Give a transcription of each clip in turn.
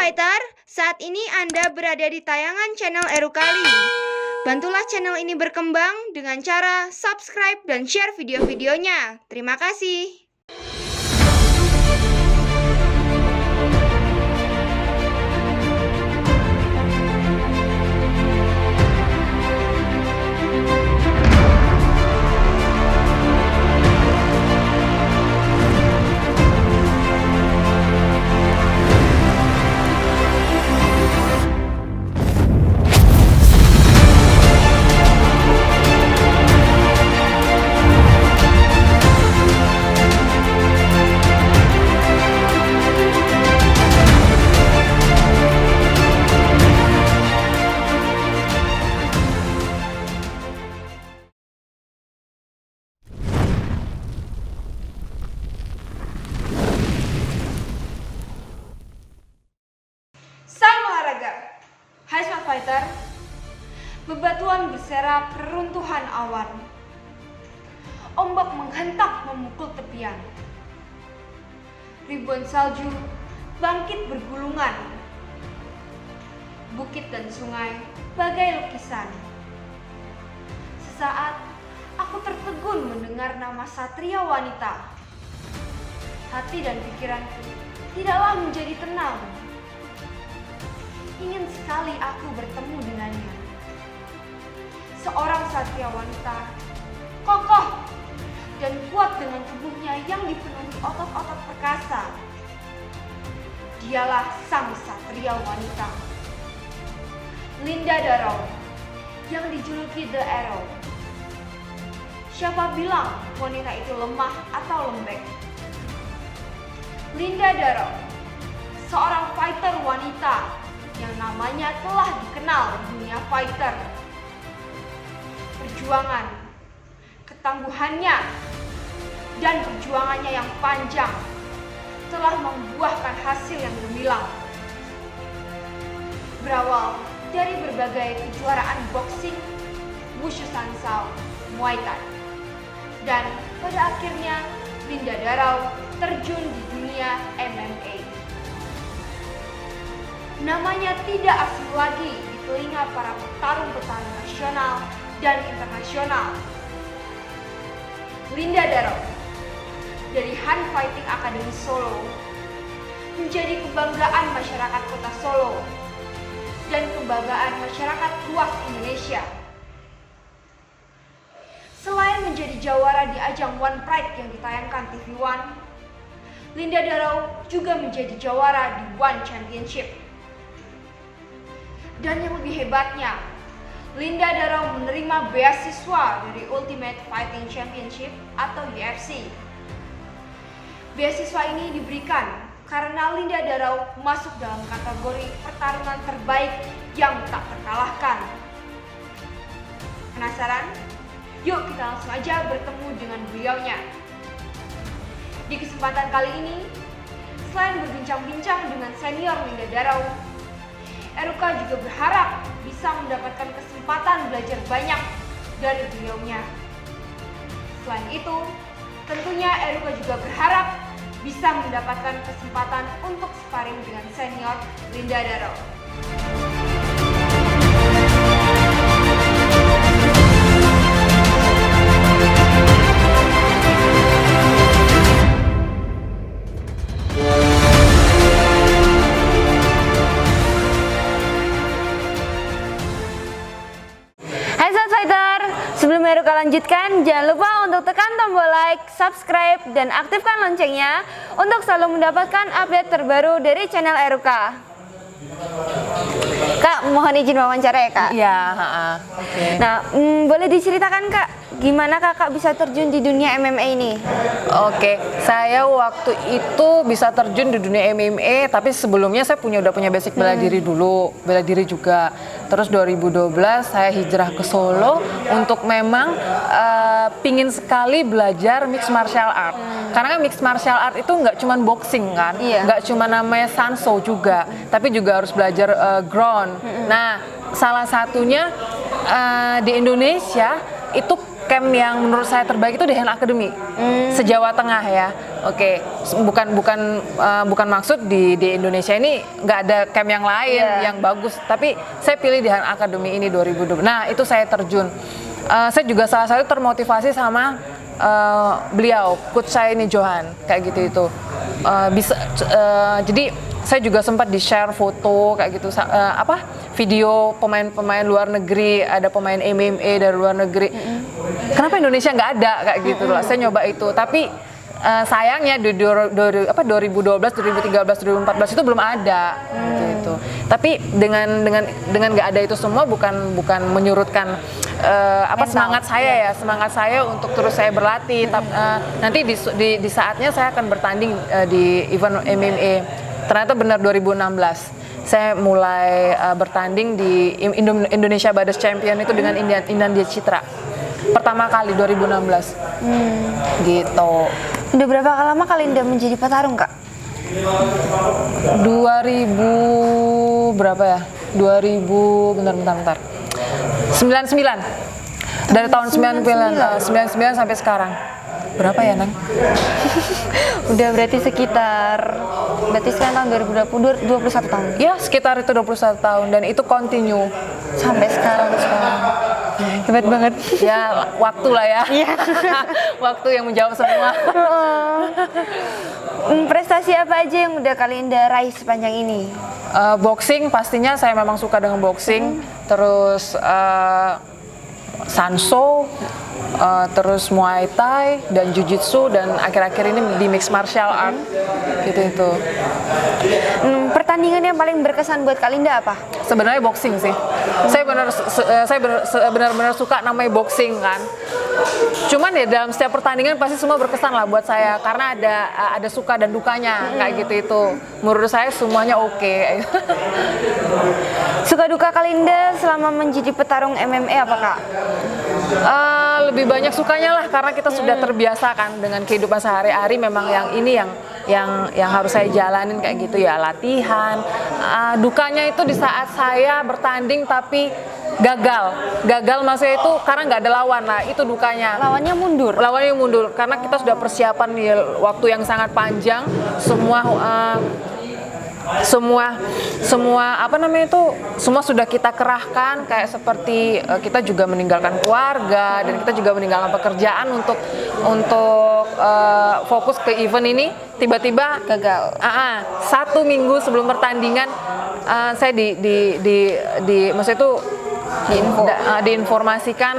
Fighter, saat ini Anda berada di tayangan channel Erukali. Bantulah channel ini berkembang dengan cara subscribe dan share video-videonya. Terima kasih. Salam olahraga. Hai Smart Fighter. Bebatuan berserak reruntuhan awan. Ombak menghentak memukul tepian. Ribuan salju bangkit bergulungan. Bukit dan sungai bagai lukisan. Sesaat aku tertegun mendengar nama satria wanita. Hati dan pikiranku tidaklah menjadi tenang. Ingin sekali aku bertemu dengannya. Seorang satria wanita, kokoh dan kuat dengan tubuhnya yang dipenuhi otot-otot perkasa. Dialah sang satria wanita, Linda Darrow, yang dijuluki The Arrow. Siapa bilang wanita itu lemah atau lembek? Linda Darrow, seorang fighter wanita yang namanya telah dikenal di dunia fighter. Perjuangan, ketangguhannya, dan perjuangannya yang panjang telah membuahkan hasil yang gemilang. Berawal dari berbagai kejuaraan boxing, wushu sansao, muay thai, dan pada akhirnya Linda Darrow terjun di dunia MMA. Namanya tidak asing lagi di telinga para petarung-petarung nasional dan internasional. Linda Darrow dari Han Fighting Academy Solo menjadi kebanggaan masyarakat kota Solo dan kebanggaan masyarakat luas Indonesia. Selain menjadi jawara di ajang One Pride yang ditayangkan TV One, Linda Darrow juga menjadi jawara di One Championship. Dan yang lebih hebatnya, Linda Darrow menerima beasiswa dari Ultimate Fighting Championship atau UFC. Beasiswa ini diberikan karena Linda Darrow masuk dalam kategori pertarungan terbaik yang tak terkalahkan. Penasaran? Yuk kita langsung aja bertemu dengan beliaunya. Di kesempatan kali ini, selain berbincang-bincang dengan senior Linda Darrow, Eruka juga berharap bisa mendapatkan kesempatan belajar banyak dari beliaunya. Selain itu, tentunya Eruka juga berharap bisa mendapatkan kesempatan untuk sparring dengan senior Linda Darrow. Sebelum Eruka lanjutkan, jangan lupa untuk tekan tombol like, subscribe, dan aktifkan loncengnya untuk selalu mendapatkan update terbaru dari channel Eruka. Kak, mohon izin wawancara ya Kak? Iya, oke. Nah, boleh diceritakan Kak, gimana Kakak bisa terjun di dunia MMA ini? Oke, saya waktu itu bisa terjun di dunia MMA, tapi sebelumnya saya udah punya basic bela diri dulu, bela diri juga. Terus 2012 saya hijrah ke Solo untuk memang pingin sekali belajar mixed martial art. Karena kan mixed martial art itu nggak cuma boxing kan, nggak cuma namanya sanso juga, tapi juga harus belajar ground. Nah, salah satunya di Indonesia itu camp yang menurut saya terbaik itu di Hand Academy se-Jawa Tengah ya. Oke, bukan maksud di Indonesia ini nggak ada camp yang lain yang bagus, tapi saya pilih di Hand Academy ini 2020. Nah itu saya terjun. Saya juga salah satu termotivasi sama beliau, coach saya ini Johan, kayak gitu itu. Jadi saya juga sempat di-share foto kayak gitu, video pemain-pemain luar negeri, ada pemain MMA dari luar negeri. Kenapa Indonesia nggak ada kayak gitu loh? Saya nyoba itu, tapi sayangnya di 2012, 2013, 2014 itu belum ada gitu. Tapi dengan nggak ada itu semua bukan menyurutkan semangat saya untuk terus saya berlatih. Nanti di saatnya saya akan bertanding di event MMA. Ternyata benar 2016 saya mulai bertanding di Indonesia Brothers Champion itu dengan India Citra. Pertama kali 2016. Gitu. Udah berapa lama Kalinda menjadi petarung, Kak? 2000 berapa ya? 2000 bentar. 99. Dari tahun 99 sampai sekarang. Berapa ya, Nang? Udah berarti sekarang tahun 2020 21 tahun. Ya, sekitar itu 21 tahun dan itu continue Sampai sekarang. Hebat banget. Ya, waktu lah ya. Waktu yang menjawab semua. Prestasi apa aja yang udah Kalinda raih sepanjang ini? Boxing pastinya saya memang suka dengan boxing. Terus Sanso, terus Muay Thai dan Jiu-Jitsu, dan akhir-akhir ini di Mixed Martial Art gitu. Pertandingan yang paling berkesan buat Kalinda apa? Sebenarnya boxing sih. Saya benar-benar suka namanya boxing kan. Cuman ya dalam setiap pertandingan pasti semua berkesan lah buat saya karena ada suka dan dukanya kayak gitu itu. Menurut saya semuanya oke. Suka duka Kalinda selama menjadi petarung MMA apa, Kak? Lebih banyak sukanya lah karena kita sudah terbiasa kan dengan kehidupan sehari-hari. Memang yang harus saya jalanin kayak gitu ya, latihan. Dukanya itu di saat saya bertanding tapi gagal maksudnya itu karena nggak ada lawan lah, itu dukanya. Lawannya mundur Karena kita sudah persiapan di waktu yang sangat panjang, semua sudah kita kerahkan, kayak seperti kita juga meninggalkan keluarga dan kita juga meninggalkan pekerjaan untuk fokus ke event ini. Tiba-tiba gagal. 1 minggu sebelum pertandingan saya maksudnya itu diinformasikan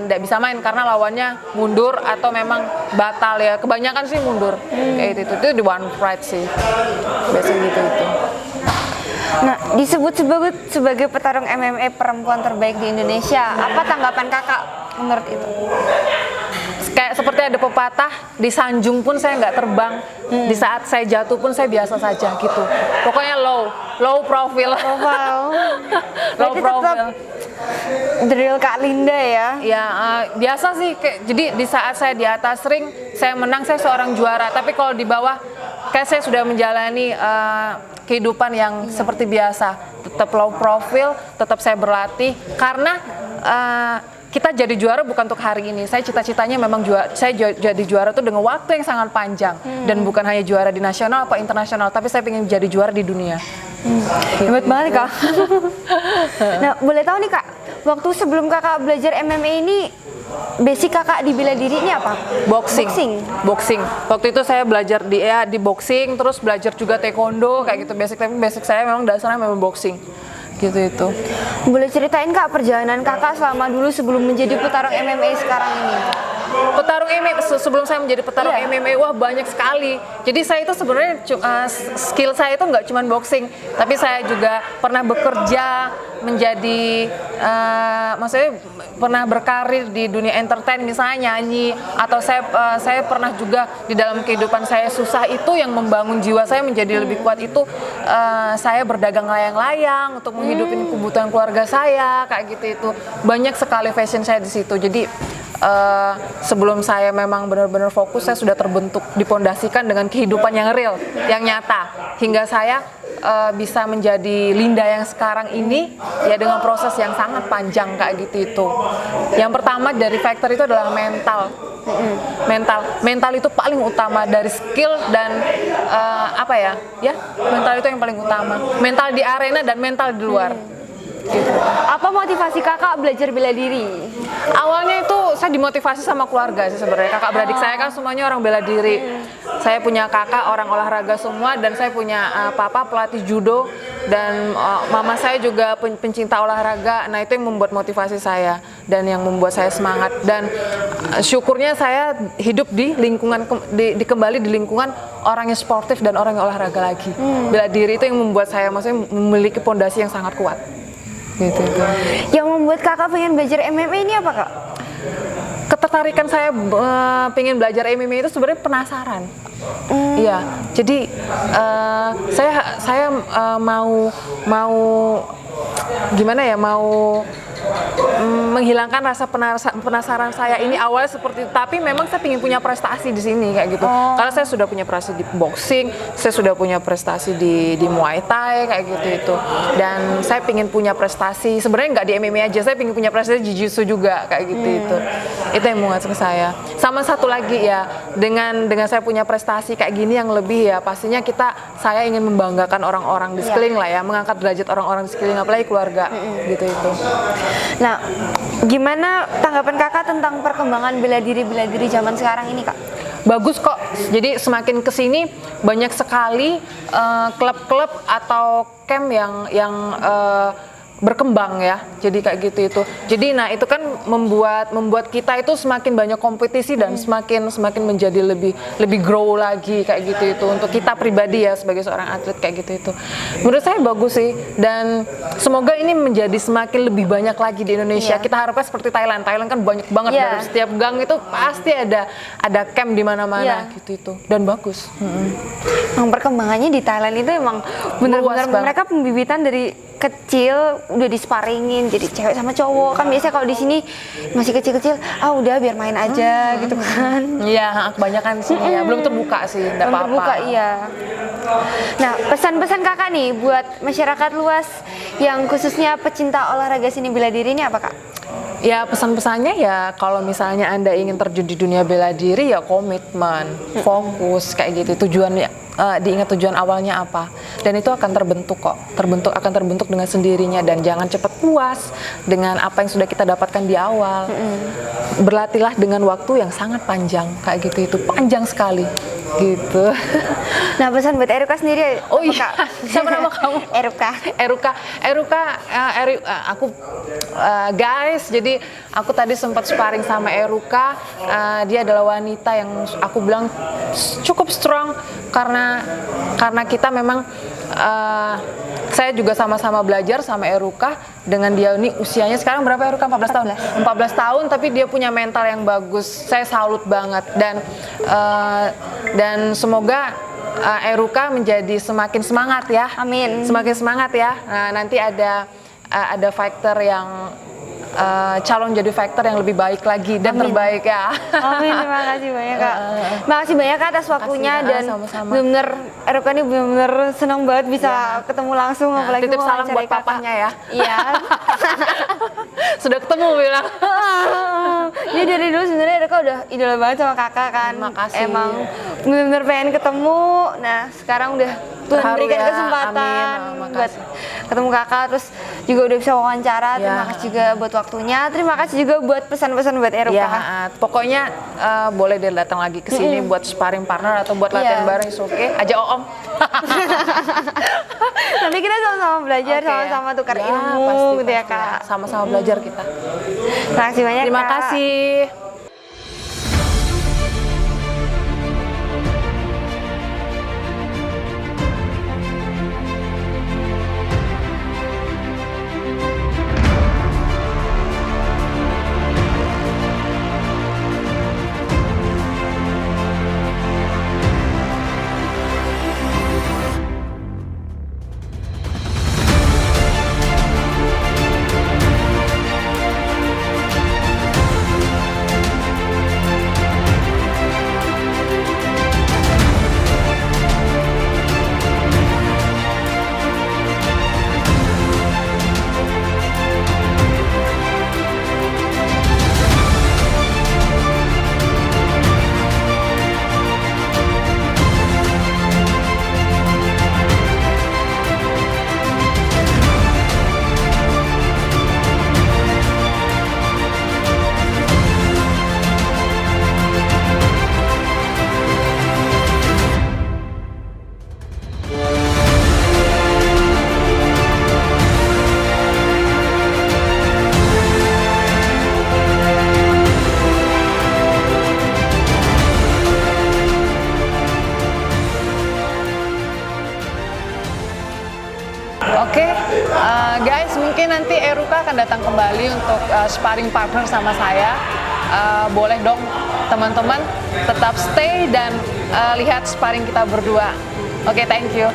tidak bisa main karena lawannya mundur atau memang batal ya. Kebanyakan sih mundur kayak itu di one fight sih biasanya gitu itu. Nah, disebut sebagai petarung MMA perempuan terbaik di Indonesia. Apa tanggapan Kakak menurut itu? Kayak seperti ada pepatah, di sanjung pun saya nggak terbang, di saat saya jatuh pun saya biasa saja gitu. Pokoknya low profile. Low profile. Drill Kak Linda ya? Ya biasa sih. Jadi di saat saya di atas ring, saya menang, saya seorang juara. Tapi kalau di bawah, kayak saya sudah menjalani kehidupan yang seperti biasa. Tetap low profile, tetap saya berlatih. Karena kita jadi juara bukan untuk hari ini. Saya cita-citanya memang saya jadi juara tuh dengan waktu yang sangat panjang. Dan bukan hanya juara di nasional atau internasional, tapi saya ingin jadi juara di dunia. Hebat banget, Kak. Nah, boleh tahu nih, Kak, waktu sebelum Kakak belajar MMA ini, basic Kakak di bela diri ini apa? Boxing. Waktu itu saya belajar di boxing, terus belajar juga taekwondo kayak gitu. Tapi basic saya memang dasarnya memang boxing. Gitu itu. Boleh ceritain, Kak, perjalanan Kakak selama dulu sebelum menjadi petarung MMA sekarang ini? Petarung MMA sebelum saya menjadi petarung MMA, wah banyak sekali. Jadi saya itu sebenarnya skill saya itu nggak cuma boxing, tapi saya juga pernah bekerja menjadi maksudnya pernah berkarir di dunia entertain, misalnya nyanyi, atau saya pernah juga di dalam kehidupan saya susah itu yang membangun jiwa saya menjadi lebih kuat itu saya berdagang layang-layang untuk menghidupi kebutuhan keluarga saya kayak gitu. Itu banyak sekali fashion saya di situ. Jadi sebelum saya memang benar-benar fokus, saya sudah terbentuk, dipondasikan dengan kehidupan yang real, yang nyata, hingga saya bisa menjadi Linda yang sekarang ini ya dengan proses yang sangat panjang kayak gitu itu. Yang pertama dari faktor itu adalah mental. Mental itu paling utama dari skill dan mental itu yang paling utama. Mental di arena dan mental di luar. Gitu. Apa motivasi kakak belajar bela diri? Awalnya itu saya dimotivasi sama keluarga sih sebenarnya. Kakak beradik saya kan semuanya orang bela diri. Saya punya kakak orang olahraga semua dan saya punya papa pelatih judo dan mama saya juga pencinta olahraga. Nah itu yang membuat motivasi saya dan yang membuat saya semangat dan syukurnya saya hidup di lingkungan kembali di lingkungan orang yang sportif dan orang yang olahraga lagi. Bela diri itu yang membuat saya maksudnya memiliki pondasi yang sangat kuat. Gitu. Yang membuat kakak pengen belajar MMA ini apa kak? Ketertarikan saya pengen belajar MMA itu sebenarnya penasaran. Iya, jadi saya mau gimana ya, mau menghilangkan rasa penasaran saya ini awalnya seperti itu, tapi memang saya ingin punya prestasi di sini kayak gitu. Karena saya sudah punya prestasi di boxing, saya sudah punya prestasi di Muay Thai kayak gitu itu. Dan saya ingin punya prestasi, sebenarnya nggak di MMA aja, saya ingin punya prestasi di Jiu-Jitsu juga kayak gitu itu. Itu yang menguatkan saya. Sama satu lagi ya, dengan saya punya prestasi kayak gini yang lebih ya, pastinya saya ingin membanggakan orang-orang di sekeliling lah ya, mengangkat derajat orang-orang di sekeliling, apalagi keluarga gitu itu. Nah, gimana tanggapan kakak tentang perkembangan bela diri zaman sekarang ini kak? Bagus kok. Jadi semakin kesini banyak sekali klub-klub atau camp yang berkembang ya. Jadi kayak gitu itu. Jadi nah itu kan membuat kita itu semakin banyak kompetisi dan semakin menjadi lebih grow lagi kayak gitu itu untuk kita pribadi ya sebagai seorang atlet kayak gitu itu. Menurut saya bagus sih dan semoga ini menjadi semakin lebih banyak lagi di Indonesia. Kita harapkan seperti Thailand. Thailand kan banyak banget dari setiap gang itu pasti ada camp di mana-mana gitu itu dan bagus. Yang perkembangannya di Thailand itu emang benar-benar mereka pembibitan dari kecil udah disparingin jadi cewek sama cowok kan biasanya kalau di sini masih kecil-kecil udah biar main aja gitu kan. Iya, kebanyakan sih ya belum terbuka sih, enggak apa-apa. Terbuka iya. Nah, pesan-pesan kakak nih buat masyarakat luas yang khususnya pecinta olahraga seni bela diri ini apa kak? Ya pesan-pesannya ya kalau misalnya Anda ingin terjun di dunia bela diri ya komitmen, fokus kayak gitu. Tujuannya diingat tujuan awalnya apa dan itu akan terbentuk dengan sendirinya dan jangan cepat puas dengan apa yang sudah kita dapatkan di awal. Berlatihlah dengan waktu yang sangat panjang kayak gitu itu panjang sekali gitu. Nah pesan buat Eruka sendiri. Oh iya, siapa nama kamu? Eruka. Aku guys, jadi aku tadi sempat sparring sama Eruka. Dia adalah wanita yang aku bilang cukup strong karena kita memang saya juga sama-sama belajar sama Eruka dengan dia ini usianya sekarang berapa Eruka? 14 tahun. 14 tahun tapi dia punya mental yang bagus. Saya salut banget dan semoga Eruka menjadi semakin semangat ya. Amin. Semakin semangat ya. Nah, nanti ada fighter yang calon jadi fighter yang lebih baik lagi dan terbaik ya. Amin, terima kasih banyak kak. Terima kasih banyak kak atas waktunya dan benar-benar Eruka ini benar-benar senang banget bisa ketemu langsung apalagi titip salam buat papahnya ya. Iya. Sudah ketemu bilang. Jadi dari dulu sebenarnya Eruka udah idola banget sama kakak kan. Makasih. Emang benar-benar pengen ketemu. Nah sekarang udah Tuhan berikan kesempatan buat ketemu kakak terus juga udah bisa wawancara. Terima kasih juga buat waktunya. Terima kasih juga buat pesan-pesan buat Eruka. Ya, pokoknya boleh deh datang lagi ke sini buat sparring partner atau buat latihan bareng, oke. Aja Om. Nanti kita sama-sama belajar, sama-sama tukar ilmu gitu ya kak. Sama-sama belajar kita. Terima kasih banyak. Terima kasih. Oke, guys, mungkin nanti Eruka akan datang kembali untuk sparring partner sama saya. Boleh dong teman-teman tetap stay dan lihat sparring kita berdua. Oke, thank you.